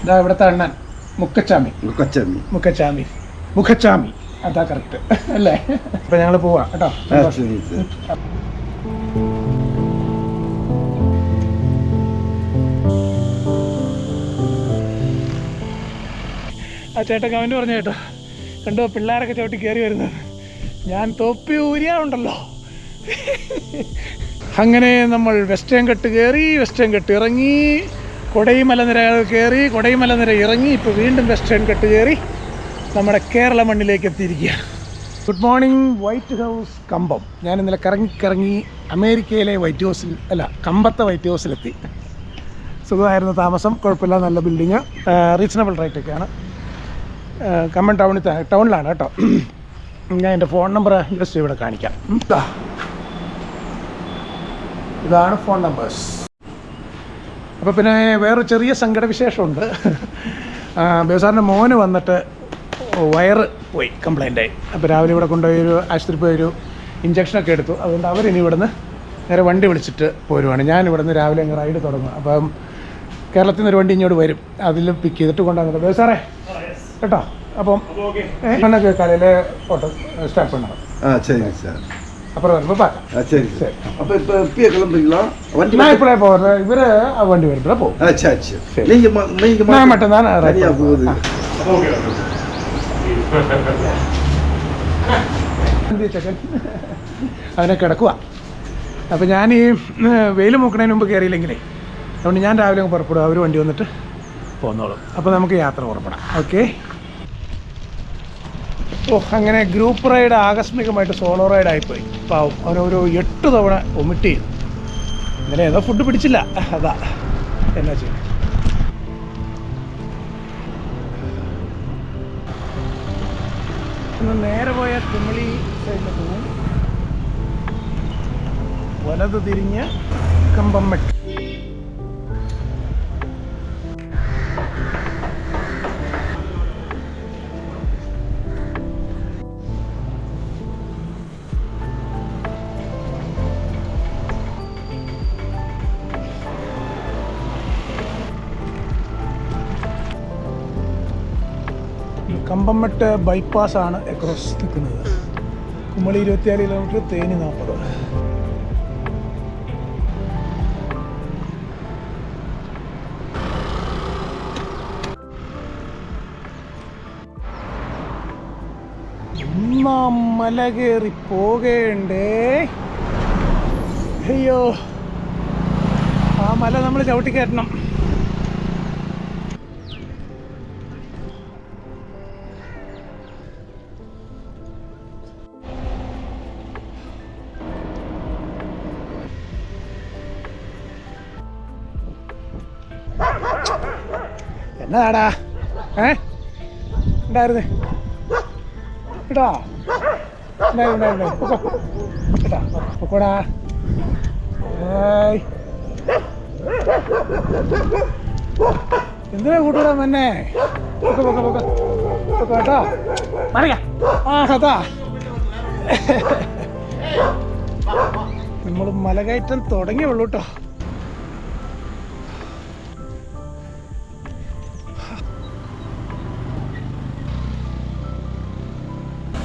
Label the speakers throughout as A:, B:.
A: ഇതാ ഇവിടുത്തെ അണ്ണൻ മുഖച്ചാമി അതാ കറക്റ്റ് അല്ലേ? അപ്പം ഞങ്ങൾ പോവാം കേട്ടോ. ആ ചേട്ടൻ കമൻറ്റ് പറഞ്ഞു കേട്ടോ, കണ്ടോ പിള്ളേരൊക്കെ ചവിട്ടി കയറി വരുന്നത്, ഞാൻ തൊപ്പി ഊരിയാണുണ്ടല്ലോ. അങ്ങനെ നമ്മൾ വെസ്റ്റേൺ കട്ട് കയറി, വെസ്റ്റേൺ കട്ട് ഇറങ്ങി, കൊടൈമലനിര കയറി, കൊടൈമലനിര ഇറങ്ങി, ഇപ്പോൾ വീണ്ടും വെസ്റ്റേൺ കട്ട് കയറി നമ്മുടെ കേരള മണ്ണിലേക്ക് എത്തിയിരിക്കുക. Good morning. വൈറ്റ് ഹൗസ് കമ്പം. ഞാൻ ഇന്നലെ കറങ്ങി അമേരിക്കയിലെ വൈറ്റ് ഹൗസിൽ കമ്പത്തെ വൈറ്റ് ഹൗസിലെത്തി. സുഖമായിരുന്നു താമസം, കുഴപ്പമില്ല, നല്ല ബിൽഡിങ്, റീസണബിൾ റേറ്റൊക്കെയാണ്. കമ്പം ടൗണിലാണ് കേട്ടോ. ഞാൻ എൻ്റെ ഫോൺ നമ്പർ ജസ്റ്റ് ഇവിടെ കാണിക്കാം. ഇതാണ് ഫോൺ നമ്പേഴ്സ്. അപ്പോൾ പിന്നെ വേറൊരു ചെറിയ സങ്കട വിശേഷമുണ്ട്. ബേസാറിൻ്റെ മോന് വന്നിട്ട് വയറ് പോയി, കംപ്ലൈൻ്റായി. അപ്പോൾ രാവിലെ ഇവിടെ കൊണ്ടുപോയി ഒരു ആശുപത്രി പോയി ഒരു ഇഞ്ചക്ഷനൊക്കെ എടുത്തു. അതുകൊണ്ട് അവരിനി ഇവിടുന്ന് നേരെ വണ്ടി വിളിച്ചിട്ട് പോരുവാണ്. ഞാൻ ഇവിടുന്ന് രാവിലെ അങ്ങ് റൈഡ് തുടങ്ങും. അപ്പം കേരളത്തിൽ നിന്ന് ഒരു വണ്ടി ഇങ്ങോട്ട് വരും, അതിൽ പിക്ക് ചെയ്തിട്ട് കൊണ്ടുവന്നിട്ട് ബേസാറേ കേട്ടോ. അപ്പം എന്നൊക്കെ കാലയിൽ ഓട്ടോ സ്റ്റാർട്ട് பண்ணலாம்.
B: சரி சார்.
A: அப்புறம் வரும்போது பார்க்கலாம்.
B: சரி சரி. அப்போ இப்போ இப்பயே கிளம்புறீங்களா? வண்டி
A: நான் இப்படியே போகிறேன், இவர் வண்டி வரும்போது போகும்.
B: சரி சரி. நீங்கள்
A: நான் மட்டும்தான்
B: தனியாக போகுது.
A: അതിനെ കിടക്കുക. അപ്പോൾ ഞാൻ ഈ വെയിൽ മൂക്കണതിന് മുമ്പ് കയറിയില്ലെങ്കിലേ, അതുകൊണ്ട് ഞാൻ രാവിലെ അങ്ങ് പുറപ്പെടും, അവർ വണ്ടി വന്നിട്ട് പോന്നോളും. അപ്പോൾ നമുക്ക് യാത്ര പുറപ്പെടാം. ഓക്കെ. അങ്ങനെ ഗ്രൂപ്പ് റൈഡ് ആകസ്മികമായിട്ട് സോളോ റൈഡായിപ്പോയി. പാവം, അവനൊരു 8 തവണ വൊമിറ്റ് ചെയ്തു. ഇന്നലെ ഏതോ ഫുഡ് പിടിച്ചില്ല, അതാ എന്നാ ചെയ്യും. ഒന്ന് നേരെ പോയ കുമളി സൈഡിൽ പോകും, വലത് തിരിഞ്ഞ് കമ്പംമെട്ട്. കമ്പംമെട്ട് ബൈപ്പാസാണ് അക്രോസ് നിൽക്കുന്നത്. കുമളി 24 കിലോമീറ്റർ, തേനി 40. മല കയറി പോകേണ്ടേ. അയ്യോ, ആ മല നമ്മൾ ചവിട്ടിക്കയറ്റണം. എന്നതാടാ ഉണ്ടായിരുന്നേ കേട്ടോ, ഉണ്ടായിരുന്നു കേട്ടോ, പൊക്കോടാ. എന്തിനാ കൂട്ടൂടാ മന്നെ, കേട്ടോ, മറിയാ. അതാ നമ്മൾ മലകയറ്റം തുടങ്ങിയുള്ളൂ കേട്ടോ.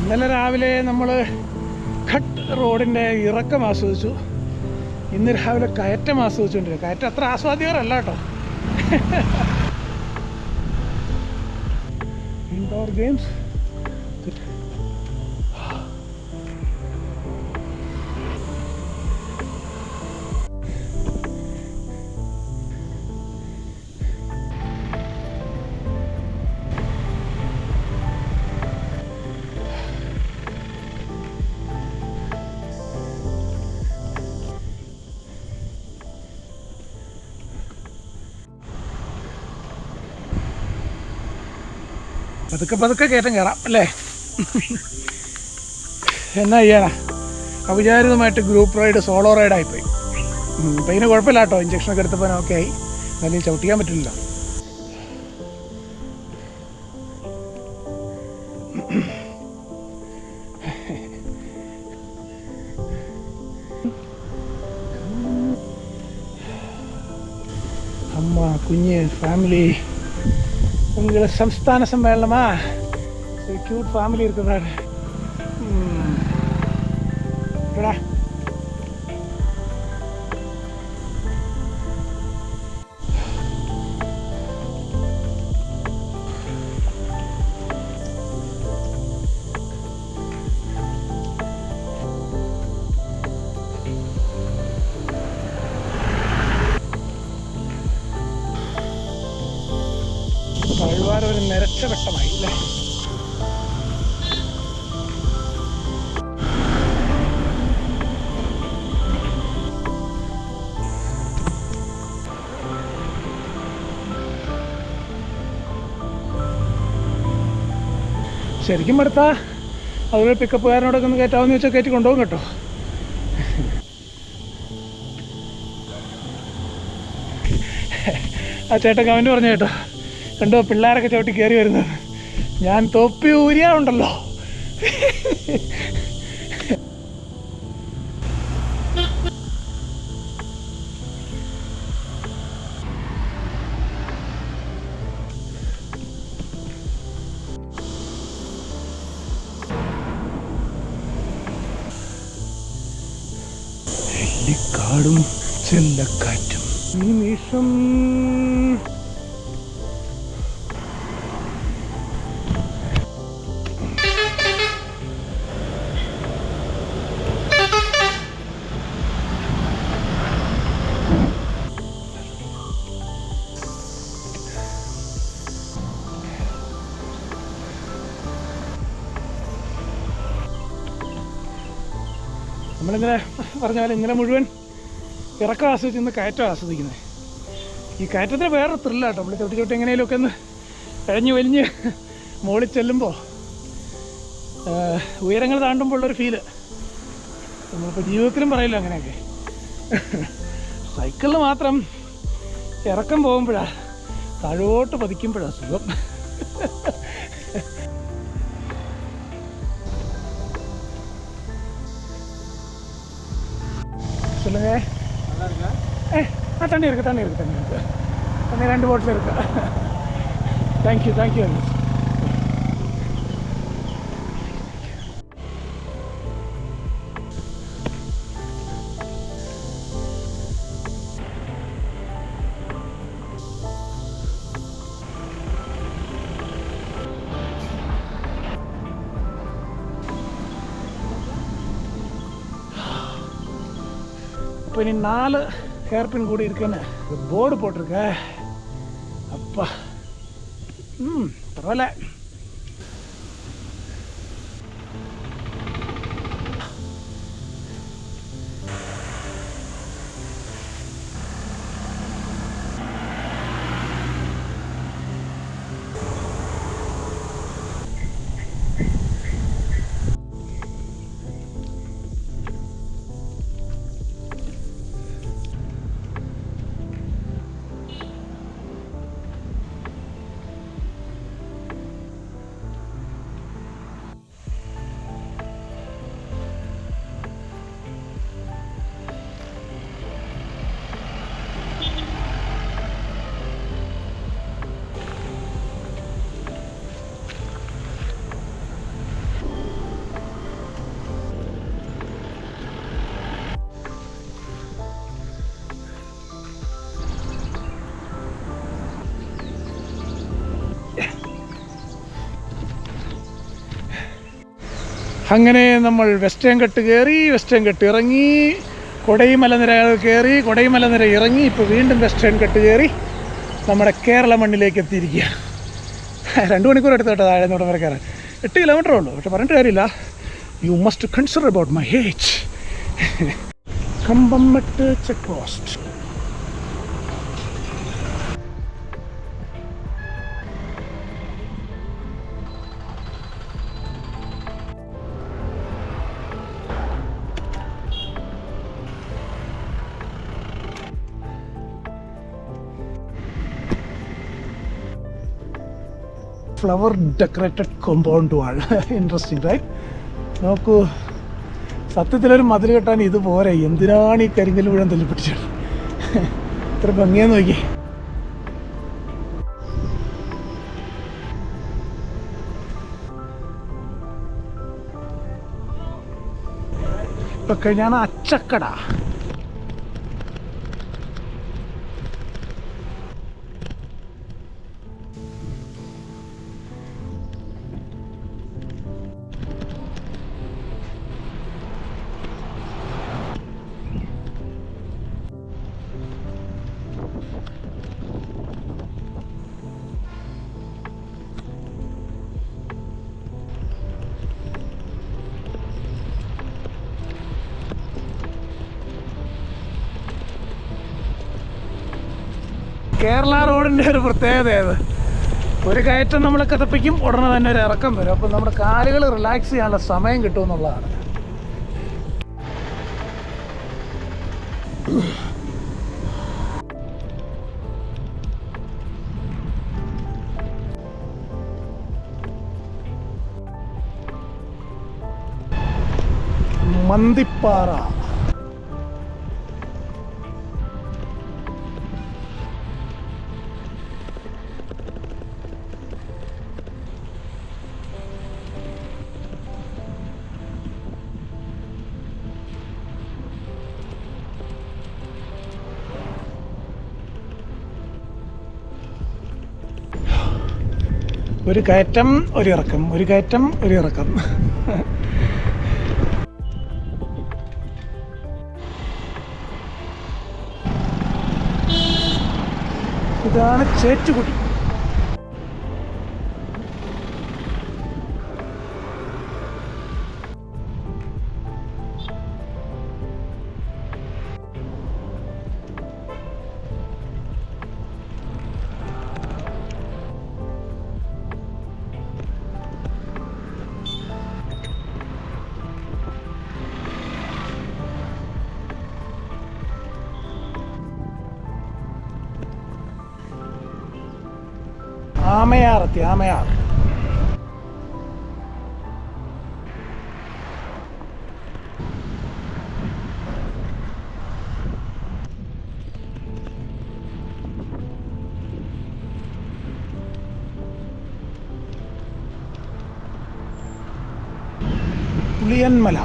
A: ഇന്നലെ രാവിലെ നമ്മൾ ഘട്ട് റോഡിൻ്റെ ഇറക്കം ആസ്വദിച്ചു. ഇന്ന് രാവിലെ കയറ്റം ആസ്വദിച്ചുകൊണ്ടിരിക്കുക. കയറ്റം അത്ര ആസ്വാദ്യകരല്ല കേട്ടോ. Indoor games. പതുക്കെ കയറ്റം കയറാം അല്ലേ? എന്നാ ചെയ്യാനാ, അവിചാരിതമായിട്ട് ഗ്രൂപ്പ് റൈഡ് സോളോ റൈഡായിപ്പോയി. അപ്പം ഇതിന് കുഴപ്പമില്ല കേട്ടോ, ഇഞ്ചക്ഷനൊക്കെ എടുത്തപ്പോൾ ഓക്കെ ആയി. എന്നാലും ചവിട്ടിക്കാൻ പറ്റില്ലല്ലോ. അമ്മ, കുഞ്ഞ്, ഫാമിലി உங்களுக்கு சம்ஸ்தான சம்மேளனமா ஒரு க்யூட் ஃபேமிலி இருக்கு பாரு. താഴ്വാരം ഒരു നിരച്ച വെട്ടമായി അല്ലേ? ശരിക്കും എടുത്താൽ അതൊരു പിക്കപ്പുകാരനോടൊക്കെ ഒന്ന് കയറ്റാമെന്ന് വെച്ചാൽ കയറ്റി കൊണ്ടുപോകും കേട്ടോ. ആ ചേട്ടൻ കമൻറ്റ് പറഞ്ഞു കേട്ടോ, കണ്ടോ പിള്ളേരൊക്കെ ചവിട്ടി കയറി വരുന്നത്, ഞാൻ തൊപ്പി ഊരിയാണുണ്ടല്ലോ. കാടും ചെല്ലക്കാറ്റും നിമിഷം നമ്മളിങ്ങനെ പറഞ്ഞ പോലെ ഇങ്ങനെ മുഴുവൻ ഇറക്കം ആസ്വദിച്ച് ഇന്ന് കയറ്റം ആസ്വദിക്കുന്നത്. ഈ കയറ്റത്തിന് വേറെ ത്രില്ലാട്ടോ. നമ്മൾ ചവിട്ടി ചവിട്ടി എങ്ങനെയൊക്കെ ഒന്ന് കഴിഞ്ഞ് വലിഞ്ഞ് മുകളിൽ ചെല്ലുമ്പോൾ ഉയരങ്ങൾ താണ്ടുമ്പോൾ ഉള്ളൊരു ഫീല് നമ്മളിപ്പോൾ ജീവിതത്തിലും പറയില്ല അങ്ങനെയൊക്കെ. സൈക്കിളിൽ മാത്രം ഇറക്കം പോകുമ്പോഴാണ്, താഴോട്ട് പതിക്കുമ്പോഴാണ് സുഖം. சொல்லுங்க. தண்ணி இருக்கு தண்ணி 2 பாட்டில் இருக்கு. Thank you very much. இப்போ இனி 4 ஹேர்பின் கூடி இருக்குன்னு போர்டு போட்டிருக்க. அப்பா பரவாயில்ல. അങ്ങനെ നമ്മൾ വെസ്റ്റേൺ ഘട്ട് കയറി, വെസ്റ്റേൺ ഘട്ട് ഇറങ്ങി, കൊടൈമലനിര കയറി, കൊടൈമലനിര ഇറങ്ങി, ഇപ്പോൾ വീണ്ടും വെസ്റ്റേൺ ഘട്ട് കയറി നമ്മുടെ കേരള മണ്ണിലേക്ക് എത്തിയിരിക്കുക. 2 മണിക്കൂർ എടുത്തു കേട്ടോ താഴെ നിന്ന് വരെ കയറാൻ. 8 കിലോമീറ്ററേ ഉള്ളൂ. പക്ഷെ പറഞ്ഞിട്ട് കാര്യമില്ല, you must consider about my age. Kambammettu check post. Flower decorated compound wall. Interesting right? നോക്കൂ, സത്യത്തിലൊരു മതിൽ കെട്ടാൻ ഇത് പോരെ, എന്തിനാണ് ഈ കരിങ്കൽ മുഴുവൻ തല്ലിപ്പിടിച്ചത്? ഇത്ര ഭംഗിയാന്ന് നോക്കി. ഇപ്പം കഴിഞ്ഞാണ് അച്ചക്കട. കേരള റോഡിൻ്റെ ഒരു പ്രത്യേകത ഏത്, ഒരു കയറ്റം നമ്മൾ കതപ്പിക്കും, ഉടനെ തന്നെ ഒരു ഇറക്കം വരും. അപ്പം നമ്മുടെ കാലുകൾ റിലാക്സ് ചെയ്യാനുള്ള സമയം കിട്ടുമെന്നുള്ളതാണ്. മന്തിപ്പാറ. ഒരു കയറ്റം ഒരു ഇറക്കം, ഒരു കയറ്റം ഒരു ഇറക്കം. ഇതാണ് ചേറ്റുകുടി. ആമയാറെത്തി, ആമയാർ. പുളിയന്മല.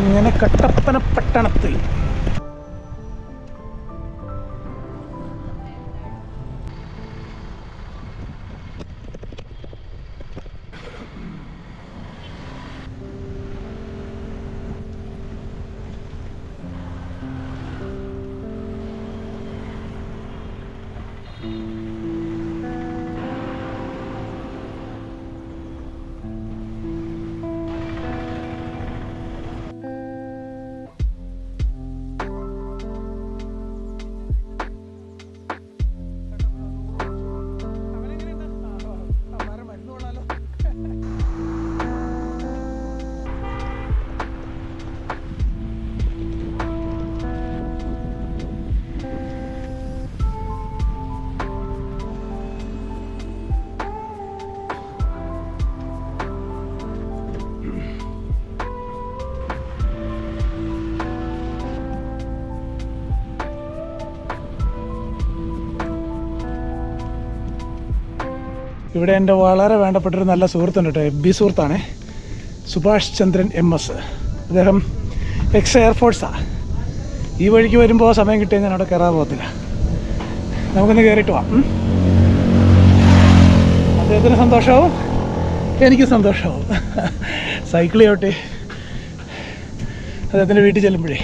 A: ഇങ്ങനെ കട്ടപ്പന പട്ടണത്തിൽ ഇവിടെ എൻ്റെ വളരെ വേണ്ടപ്പെട്ടൊരു നല്ല സുഹൃത്തുണ്ട് കേട്ടോ, FB സുഹൃത്താണേ, സുഭാഷ് ചന്ദ്രൻ MS. അദ്ദേഹം എക്സ് എയർഫോഴ്സാണ്. ഈ വഴിക്ക് വരുമ്പോൾ സമയം കിട്ടിയാൽ ഞാൻ അവിടെ കയറാൻ പോകത്തില്ല. നമുക്കൊന്ന് കയറിയിട്ട് പോവാം. അദ്ദേഹത്തിന് സന്തോഷമാവും, എനിക്ക് സന്തോഷമാവും. സൈക്കിൾ ചവിട്ടി അദ്ദേഹത്തിൻ്റെ വീട്ടിൽ ചെല്ലുമ്പോഴേ.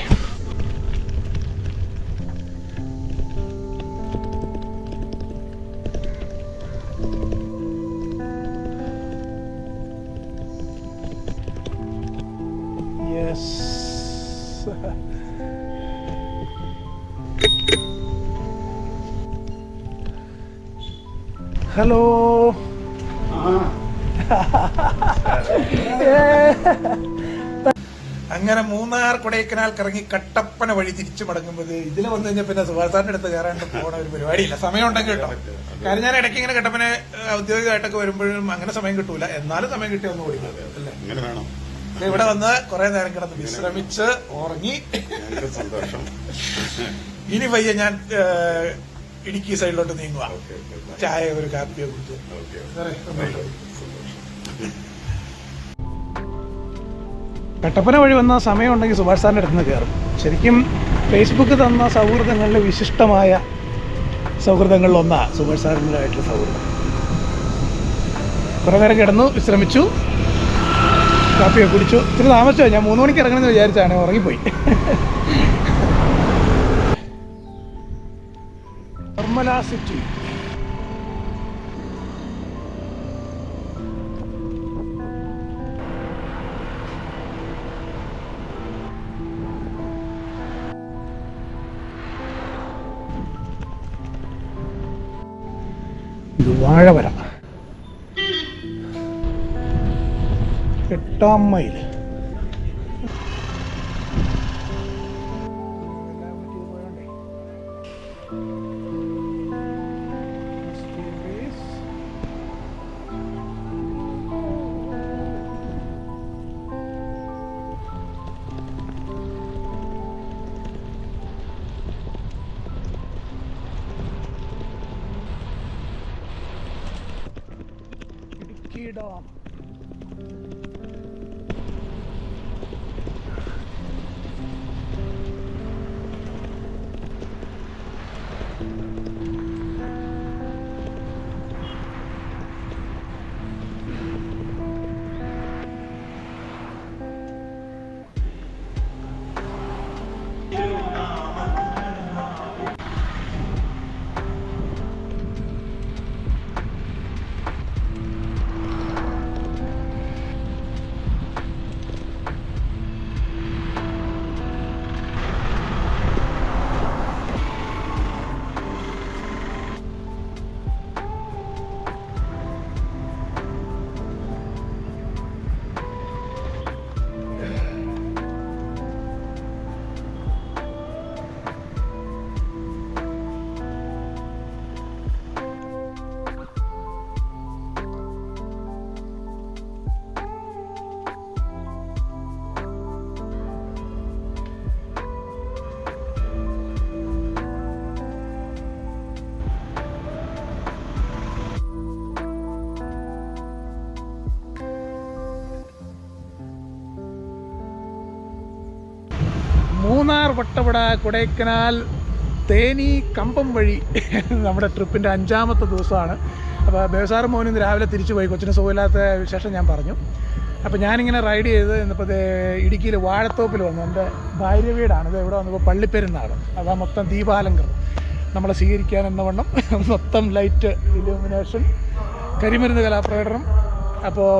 A: ഹലോ. അങ്ങനെ മൂന്നാർ കൊടൈക്കനാൽ കറങ്ങി കട്ടപ്പന വഴി തിരിച്ചു മടങ്ങുമ്പോൾ ഇതിൽ വന്നു കഴിഞ്ഞാൽ പിന്നെ സുഭാഷാറിന്റെ അടുത്ത് കയറാണ്ട് പോണ ഒരു പരിപാടിയില്ല. സമയം ഉണ്ടെങ്കിൽ കേട്ടോ. കാരണം ഞാൻ ഇടയ്ക്ക് ഇങ്ങനെ കട്ടപ്പന ഔദ്യോഗികമായിട്ടൊക്കെ വരുമ്പോഴും അങ്ങനെ സമയം കിട്ടൂല. എന്നാലും സമയം കിട്ടിയ ഒന്ന് ഓടിക്കുന്നത് അല്ലേ. ഇവിടെ വന്ന് കുറെ നേരം കിടന്ന് വിശ്രമിച്ച് ഉറങ്ങി. സന്തോഷം. ഇനി പയ്യെ ഞാൻ ഇടുക്കി സൈഡിലോട്ട് നീങ്ങുക. ചായ ഒരു കാപ്പിയോ കുടിച്ച്. കട്ടപ്പന വഴി വന്ന സമയം ഉണ്ടെങ്കിൽ സുഭാഷ് സാറിൻ്റെ അടുത്ത് നിന്ന് കയറും. ശരിക്കും ഫേസ്ബുക്ക് തന്ന സൗഹൃദങ്ങളിൽ വിശിഷ്ടമായ സൗഹൃദങ്ങളിലൊന്നാണ് സുഭാഷ് സാറിൻ്റെതായിട്ടുള്ള സൗഹൃദം. കുറേ നേരം കിടന്നു വിശ്രമിച്ചു, കാപ്പിയൊക്കെ കുടിച്ചു. ഇത്തിരി താമസിച്ചോ, ഞാൻ 3 മണിക്ക് ഇറങ്ങണമെന്ന് വിചാരിച്ചാണ്, ഉറങ്ങിപ്പോയി. നിർമ്മല സിറ്റി. ഇത് വാഴവര 8ാം മൈൽ. ഡാം. മൂന്നാർ, വട്ടവട, കൊടൈക്കനാൽ, തേനി, കമ്പം വഴി നമ്മുടെ ട്രിപ്പിൻ്റെ 5ാമത്തെ ദിവസമാണ്. അപ്പോൾ ബേസാറും മോനും ഇന്ന് രാവിലെ തിരിച്ചു പോയി. കൊച്ചിന് സുഖമില്ലാത്ത വിശേഷം ഞാൻ പറഞ്ഞു. അപ്പോൾ ഞാനിങ്ങനെ റൈഡ് ചെയ്ത് ഇന്നിപ്പോൾ ഇടുക്കിയിൽ വാഴത്തോപ്പിൽ വന്നു. എൻ്റെ ഭാര്യ വീടാണ്. ഇത് ഇവിടെ വന്നപ്പോൾ പള്ളിപ്പെരുന്നാണ്. അതാ മൊത്തം ദീപാലങ്കരണം നമ്മളെ സ്വീകരിക്കാൻ എന്ന വണ്ണം മൊത്തം ലൈറ്റ് ഇലൂമിനേഷൻ, കരിമരുന്ന് കലാപ്രകടനം. അപ്പോൾ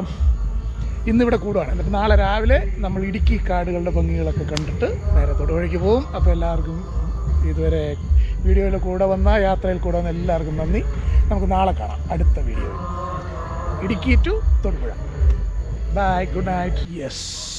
A: ഇന്നിവിടെ കൂടുകയാണ്. എന്നിട്ട് നാളെ രാവിലെ നമ്മൾ ഇടുക്കി കാടുകളുടെ ഭംഗികളൊക്കെ കണ്ടിട്ട് നേരെ തൊടുപുഴയ്ക്ക് പോകും. അപ്പോൾ എല്ലാവർക്കും ഇതുവരെ വീഡിയോയിൽ കൂടെ വന്ന, യാത്രയിൽ കൂടെ വന്ന എല്ലാവർക്കും നന്ദി. നമുക്ക് നാളെ കാണാം അടുത്ത വീഡിയോയിൽ. Idukki to Thodupuzha. Bye, good night. Yes.